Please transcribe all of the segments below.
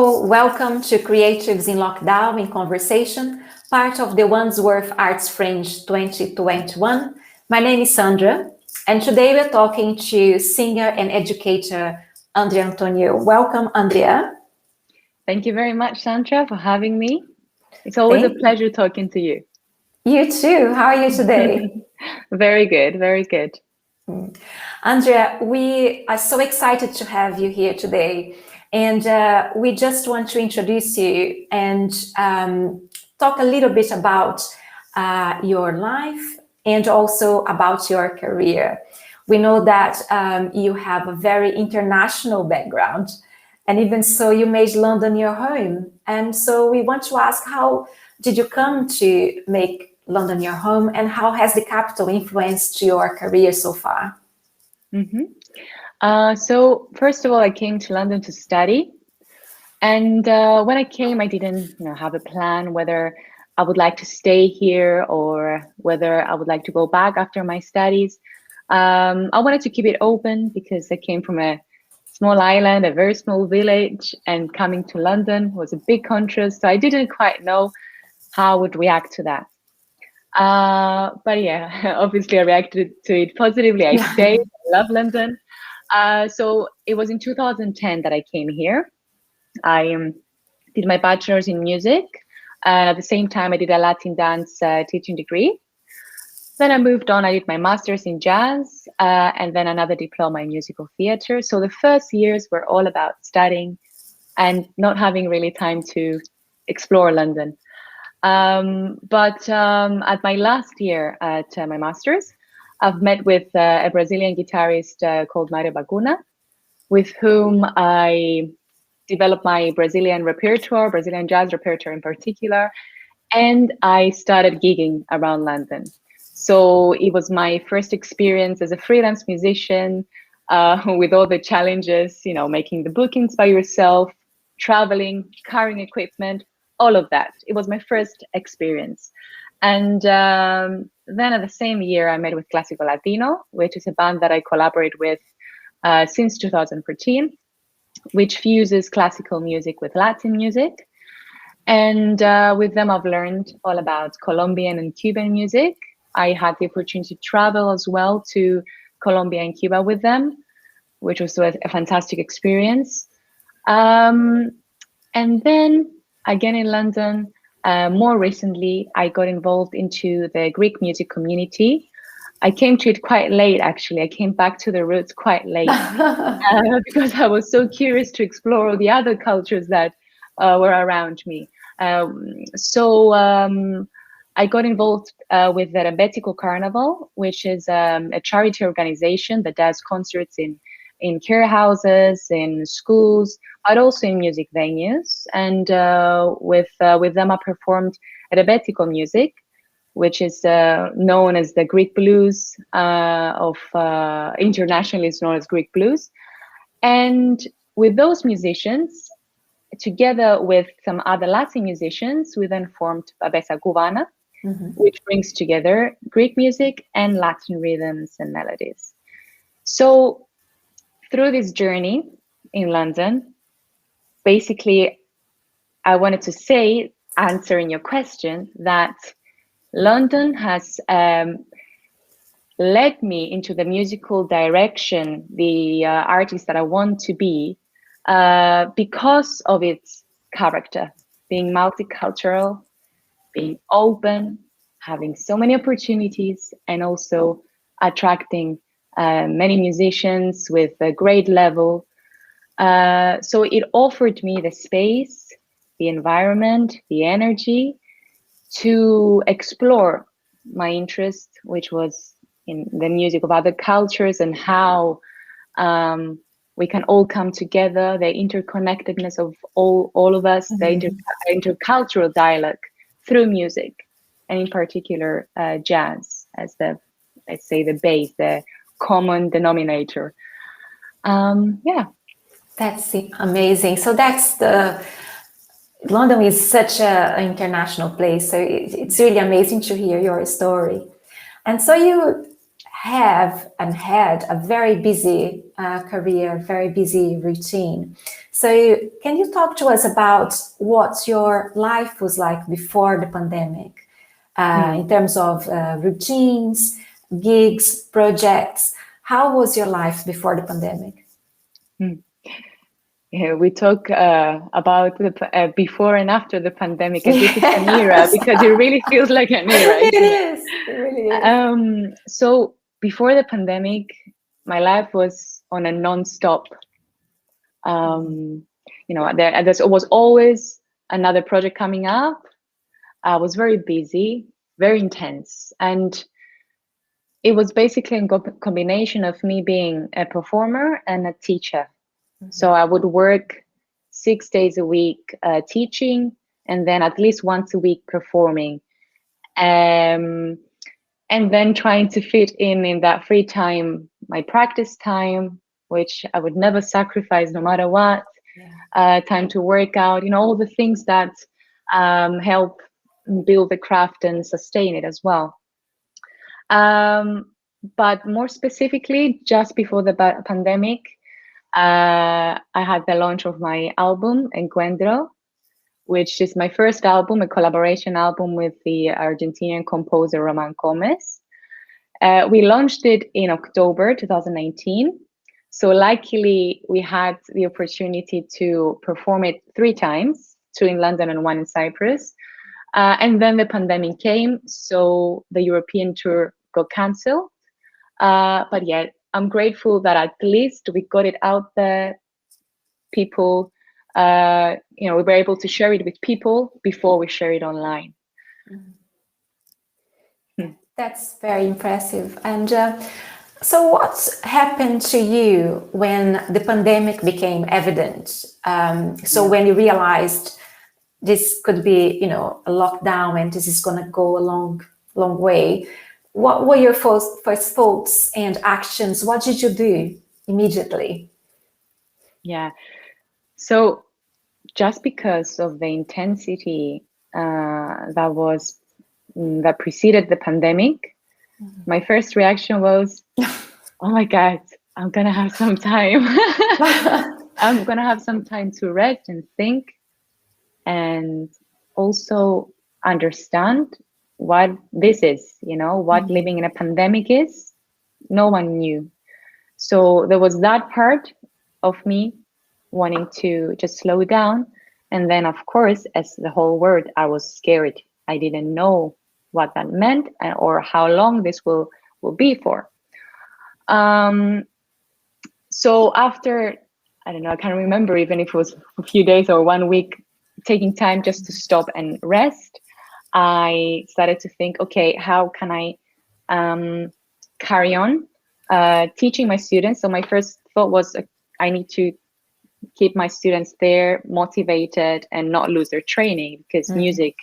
So welcome to Creatives in Lockdown in Conversation, part of the Wandsworth Arts Fringe 2021. My name is Sandra, and today we're talking to singer and educator Andria Antoniou. Welcome, Andria. Thank you very much, Sandra, for having me. It's always a pleasure talking to you. You too. How are you today? Very good, very good. Andria, we are so excited to have you here today. And we just want to introduce you and talk a little bit about your life and also about your career. We know that you have a very international background, and even so you made London your home. And so we want to ask, how did you come to make London your home, and how has the capital influenced your career so far? So first of all, I came to London to study. And when I came, I didn't have a plan whether I would like to stay here or whether I would like to go back after my studies. I wanted to keep it open because I came from a small island, a very small village, and coming to London was a big contrast. So I didn't quite know how I would react to that. But yeah, obviously I reacted to it positively. I stayed. I love London. So it was in 2010 that I came here. I did my bachelor's in music, and at the same time I did a Latin dance teaching degree. Then I moved on, I did my master's in jazz, and then another diploma in musical theater. So the first years were all about studying and not having really time to explore London. But at my last year at my master's, I've met with a Brazilian guitarist called Mario Baguna, with whom I developed my Brazilian repertoire, Brazilian jazz repertoire in particular, and I started gigging around London. So it was my first experience as a freelance musician with all the challenges, making the bookings by yourself, traveling, carrying equipment, all of that. It was my first experience. And then at the same year, I met with Classical Latino, which is a band that I collaborate with since 2014, which fuses classical music with Latin music. And with them, I've learned all about Colombian and Cuban music. I had the opportunity to travel as well to Colombia and Cuba with them, which was a fantastic experience. And then again in London, more recently, I got involved into the Greek music community. I came to it quite late, actually. I came back to the roots quite late because I was so curious to explore all the other cultures that were around me. So I got involved with the Rebetiko Carnival, which is a charity organization that does concerts in care houses, in schools, but also in music venues. And with them, I performed Rebetiko music, which is known as the Greek blues internationally is known as Greek blues. And with those musicians, together with some other Latin musicians, we then formed Babesa Cubana, which brings together Greek music and Latin rhythms and melodies. So through this journey in London, basically, I wanted to say, answering your question, that London has led me into the musical direction, the artist that I want to be, because of its character, being multicultural, being open, having so many opportunities, and also attracting many musicians with a great level. So it offered me the space, the environment, the energy to explore my interest, which was in the music of other cultures and how we can all come together, the interconnectedness of all of us, the intercultural dialogue through music, and in particular jazz as let's say the base, the common denominator. That's amazing. So London is such an international place, so it's really amazing to hear your story. And so you have and had a very busy career, very busy routine. So can you talk to us about what your life was like before the pandemic, in terms of routines, gigs, projects? How was your life before the pandemic? Yeah, we talk about the before and after the pandemic as if it's an era, Yes. because it really feels like an era, It isn't it? is. It really is. So before the pandemic, my life was on a non-stop. There was always another project coming up. I was very busy, very intense, and it was basically a combination of me being a performer and a teacher. So I would work 6 days a week teaching, and then at least once a week performing, and then trying to fit in that free time my practice time, which I would never sacrifice no matter what. Time to work out, all the things that help build the craft and sustain it as well. But more specifically, just before the pandemic, I had the launch of my album, Encuentro, which is my first album, a collaboration album with the Argentinian composer Roman Gomez. We launched it in October 2019. So luckily, we had the opportunity to perform it 3 times, 2 in London and 1 in Cyprus. And then the pandemic came, so the European tour got cancelled. But yeah, I'm grateful that at least we got it out there. People, we were able to share it with people before we share it online. That's very impressive. And so what happened to you when the pandemic became evident? When you realized this could be, a lockdown and this is going to go a long way, what were your first thoughts and actions? What did you do immediately? Yeah. So just because of the intensity that preceded the pandemic, my first reaction was, oh my God, I'm going to have some time. I'm going to have some time to rest and think, and also understand what this is, what living in a pandemic is. No one knew. So there was that part of me wanting to just slow down. And then, of course, as the whole world, I was scared. I didn't know what that meant or how long this will be for. So after, I don't know, I can't remember even if it was a few days or 1 week, taking time just to stop and rest, I started to think, okay, how can I carry on teaching my students? So my first thought was, I need to keep my students there motivated and not lose their training, because music,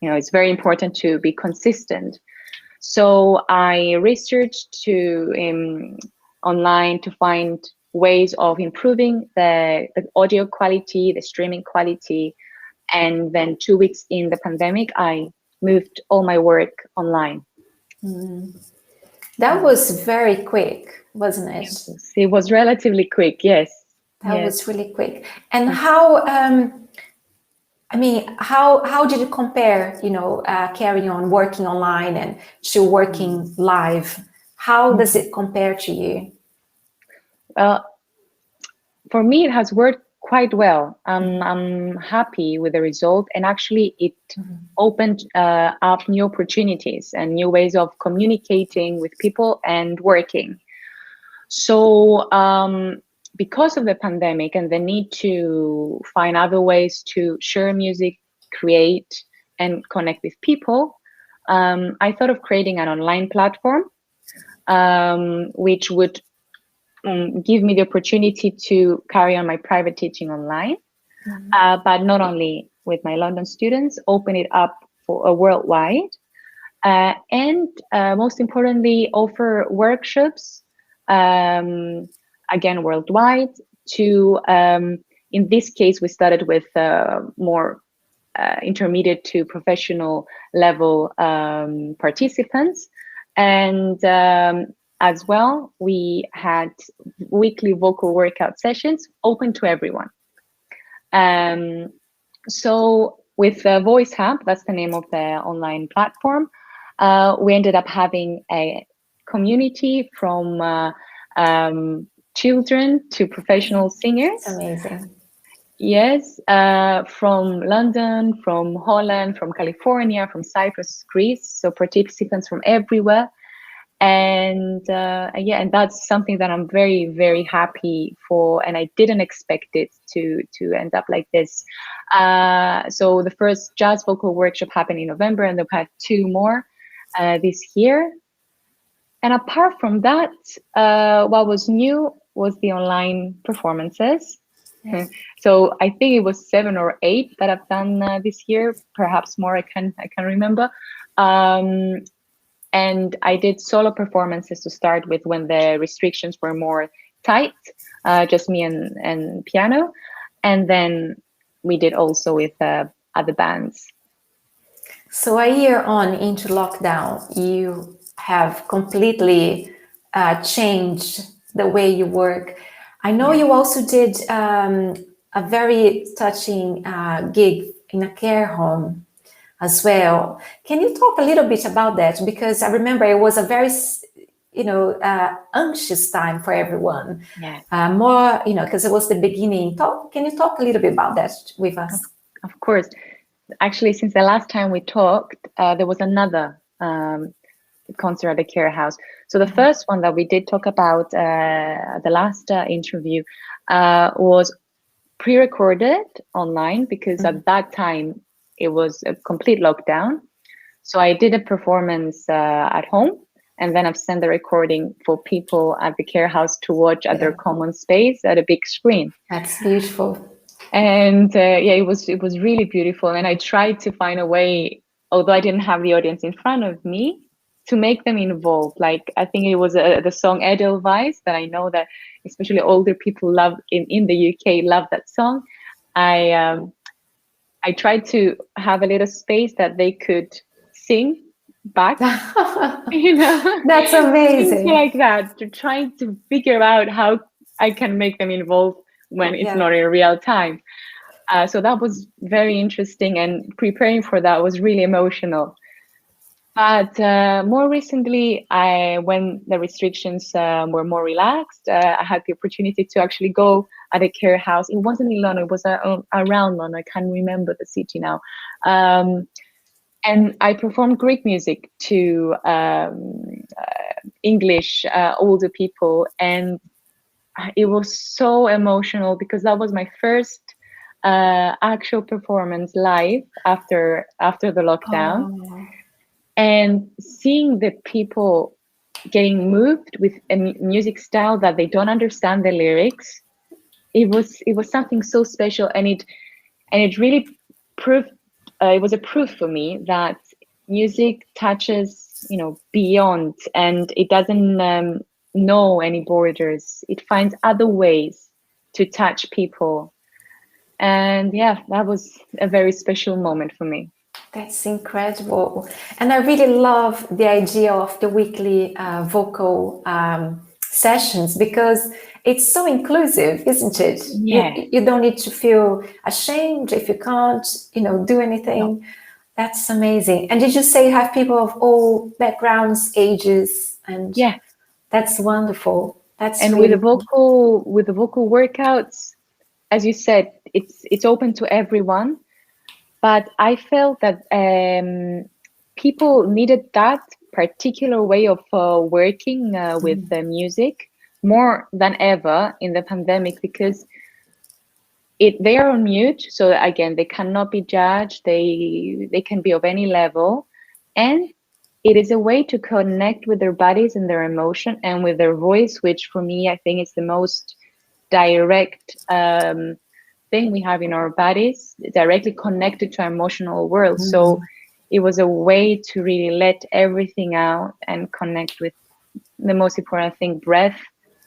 it's very important to be consistent. So I researched online to find ways of improving the audio quality, the streaming quality. And then 2 weeks in the pandemic, I moved all my work online. That was very quick, wasn't it? It was relatively quick, yes. That was really quick. And how, how did it compare, carrying on working online and to working live? How does it compare to you? Well, for me, it has worked quite well. I'm happy with the result, and actually it opened up new opportunities and new ways of communicating with people and working. So because of the pandemic and the need to find other ways to share music, create, and connect with people, I thought of creating an online platform which would give me the opportunity to carry on my private teaching online, but not only with my London students, open it up for worldwide, and most importantly, offer workshops, again, worldwide to, in this case, we started with more intermediate to professional level participants. And as well, we had weekly vocal workout sessions open to everyone. So with Voice Hub, that's the name of the online platform, we ended up having a community from children to professional singers. It's amazing. Yes, from London, from Holland, from California, from Cyprus, Greece. So participants from everywhere. And yeah, and that's something that I'm very, very happy for, and I didn't expect it to end up like this. So the first jazz vocal workshop happened in November, and they've had 2 more this year. And apart from that, what was new was the online performances. Yes. So I think it was 7 or 8 that I've done this year, perhaps more. I can remember. And I did solo performances to start with when the restrictions were more tight, just me and piano. And then we did also with other bands. So a year on into lockdown, you have completely changed the way you work. I know you also did a very touching gig in a care home as well. Can you talk a little bit about that? Because I remember it was a very, anxious time for everyone. Yeah. More, because it was the beginning. Can you talk a little bit about that with us? Of course. Actually, since the last time we talked, there was another concert at the care house. So the first one that we did talk about, the last interview, was pre-recorded online because at that time, it was a complete lockdown. So I did a performance at home, and then I've sent the recording for people at the care house to watch at their common space at a big screen. That's beautiful. And yeah, it was really beautiful. And I tried to find a way, although I didn't have the audience in front of me, to make them involved. Like, I think it was the song Edelweiss that I know that especially older people love in the UK, love that song. I tried to have a little space that they could sing back, That's amazing. Like that, to try to figure out how I can make them involved when it's not in real time. So that was very interesting, and preparing for that was really emotional. But more recently, when the restrictions were more relaxed, I had the opportunity to actually go at a care house. It wasn't in London, it was around London. I can't remember the city now. And I performed Greek music to English older people. And it was so emotional because that was my first actual performance live after the lockdown. Oh. And seeing the people getting moved with a music style that they don't understand the lyrics, it was something so special, and it really proved. It was a proof for me that music touches, beyond, and it doesn't know any borders. It finds other ways to touch people, and yeah, that was a very special moment for me. That's incredible. And I really love the idea of the weekly vocal sessions, because it's so inclusive, isn't it? Yeah. You don't need to feel ashamed if you can't, do anything. No. That's amazing. And did you say you have people of all backgrounds, ages? And yeah, that's wonderful. That's and really with the vocal workouts, as you said, it's open to everyone. But I felt that people needed that particular way of working with the music more than ever in the pandemic, because they are on mute. So again, they cannot be judged. They can be of any level. And it is a way to connect with their bodies and their emotion and with their voice, which for me, I think is the most direct thing we have in our bodies, directly connected to our emotional world. So it was a way to really let everything out and connect with the most important thing, breath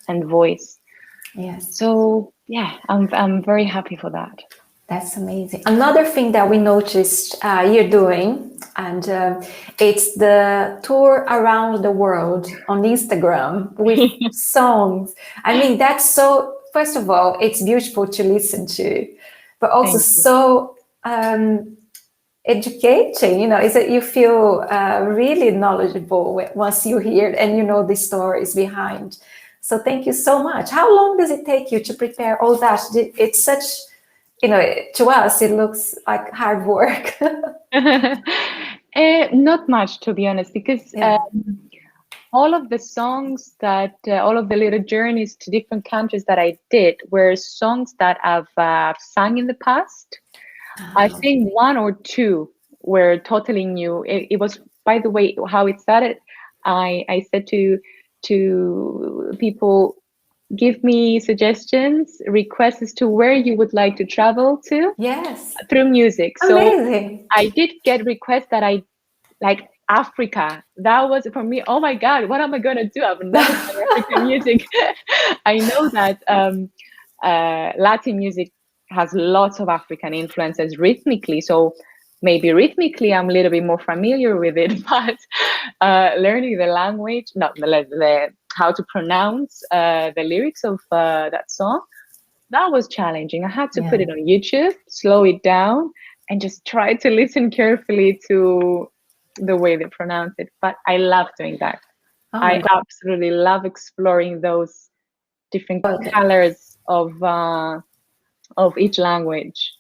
and voice. Yes. So yeah, I'm very happy for that. That's amazing. Another thing that we noticed you're doing, and it's the tour around the world on Instagram with songs. I mean, that's so, first of all, it's beautiful to listen to. but also so educating, you know, is that you feel really knowledgeable once you hear and you know the stories behind. So thank you so much. How long does it take you to prepare all that? It's such, you know, to us, it looks like hard work. Not much, to be honest, because all of the songs that, all of the little journeys to different countries that I did were songs that I've sung in the past. I think one or two were totally new. It was, by the way, how it started. I said to people, give me suggestions, requests as to where you would like to travel to. Yes. Through music. Amazing. So I did get requests that I like Africa. That was for me, oh my God, what am I gonna do? I've never done African music. I know that Latin music has lots of African influences rhythmically. So maybe rhythmically I'm a little bit more familiar with it, but learning the language, not the how to pronounce the lyrics of that song, that was challenging. I had to put it on YouTube, slow it down, and just try to listen carefully to the way they pronounce it. But I love doing that. I absolutely love exploring those different colors of each language.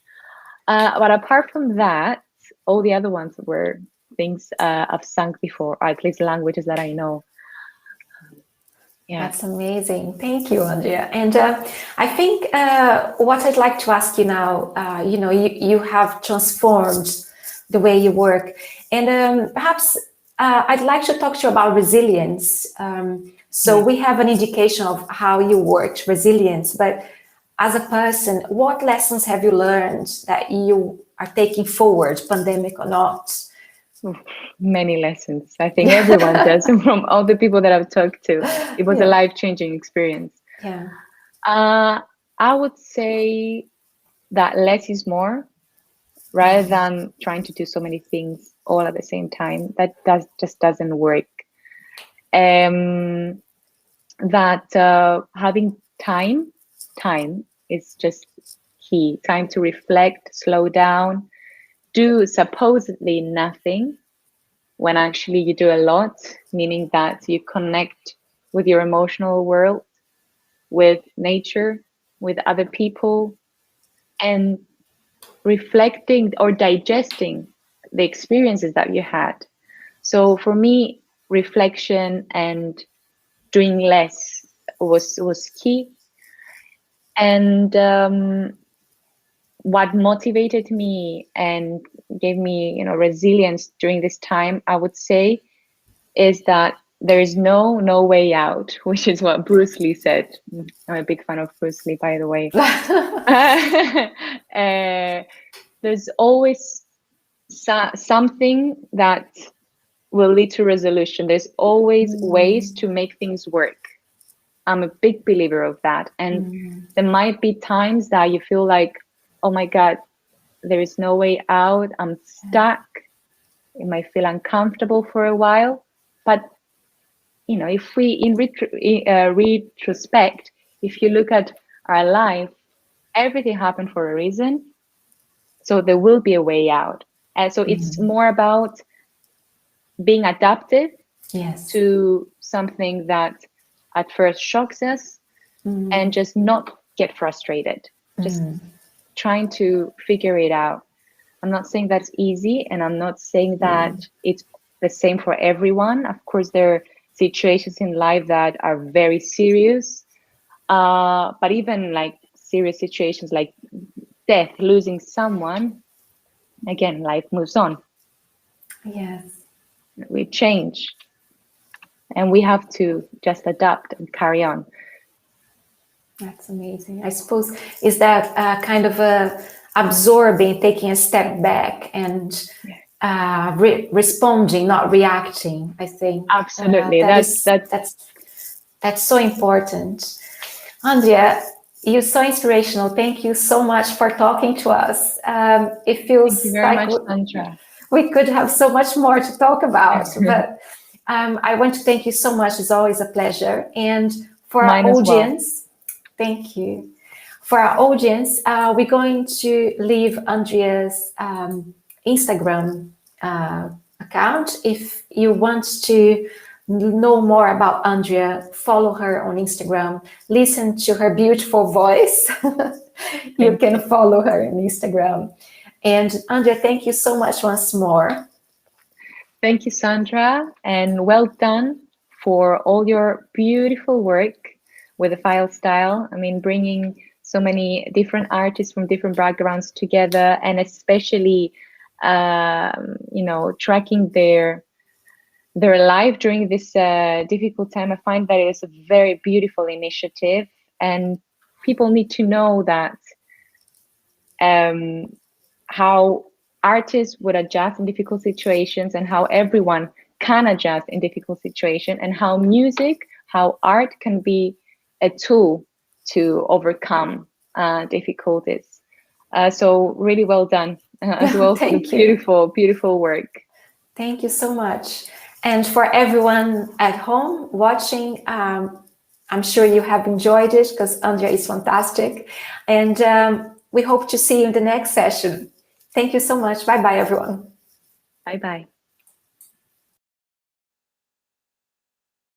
But apart from that, all the other ones were things I've sung before, or at least languages that I know. Yeah. That's amazing. Thank you, Andria. And I think what I'd like to ask you now, you know, you have transformed the way you work. And perhaps I'd like to talk to you about resilience. So we have an indication of how you worked, resilience, but as a person, what lessons have you learned that you are taking forward, pandemic or not? Many lessons. I think everyone does. From all the people that I've talked to, it was a life-changing experience. Yeah. I would say that less is more, rather than trying to do so many things all at the same time. That just doesn't work. That having time is just key. Time to reflect, slow down, do supposedly nothing when actually you do a lot, meaning that you connect with your emotional world, with nature, with other people, and reflecting or digesting the experiences that you had. So for me, reflection and doing less was key. And what motivated me and gave me, you know, resilience during this time, I would say, is that there is no way out, which is what Bruce Lee said. I'm a big fan of Bruce Lee, by the way. There's always something that will lead to resolution. There's always ways to make things work. I'm a big believer of that. And there might be times that you feel like, oh my God, there is no way out. I'm stuck. It might feel uncomfortable for a while. But, you know, if we, in retrospect, if you look at our life, everything happened for a reason. So there will be a way out. And so it's more about being adaptive to something that at first shocks us and just not get frustrated. Just trying to figure it out. I'm not saying that's easy, and I'm not saying that it's the same for everyone. Of course, there are situations in life that are very serious, but even like serious situations like death, losing someone, again, life moves on. Yes. We change, and we have to just adapt and carry on. That's amazing. I suppose, is that kind of absorbing, taking a step back and responding, not reacting, I think. Absolutely. That's so important. Andria, you're so inspirational. Thank you so much for talking to us. It feels Thank you very like much, Sandra. We could have so much more to talk about, but I want to thank you so much. It's always a pleasure. And for our audience, thank you. For our audience, we're going to leave Andria's Instagram account. If you want to know more about Andria, follow her on Instagram, listen to her beautiful voice. You can follow her on Instagram. And Andria, thank you so much once more. Thank you, Sandra, and well done for all your beautiful work with the file style. I mean, bringing so many different artists from different backgrounds together, and especially, you know, tracking their life during this difficult time. I find that it is a very beautiful initiative, and people need to know that how artists would adjust in difficult situations, and how everyone can adjust in difficult situations, and how music, how art can be a tool to overcome difficulties. So really well done as well for the beautiful work. Thank you so much. And for everyone at home watching, I'm sure you have enjoyed it, because Andria is fantastic. And we hope to see you in the next session. Thank you so much. Bye-bye, everyone. Bye-bye.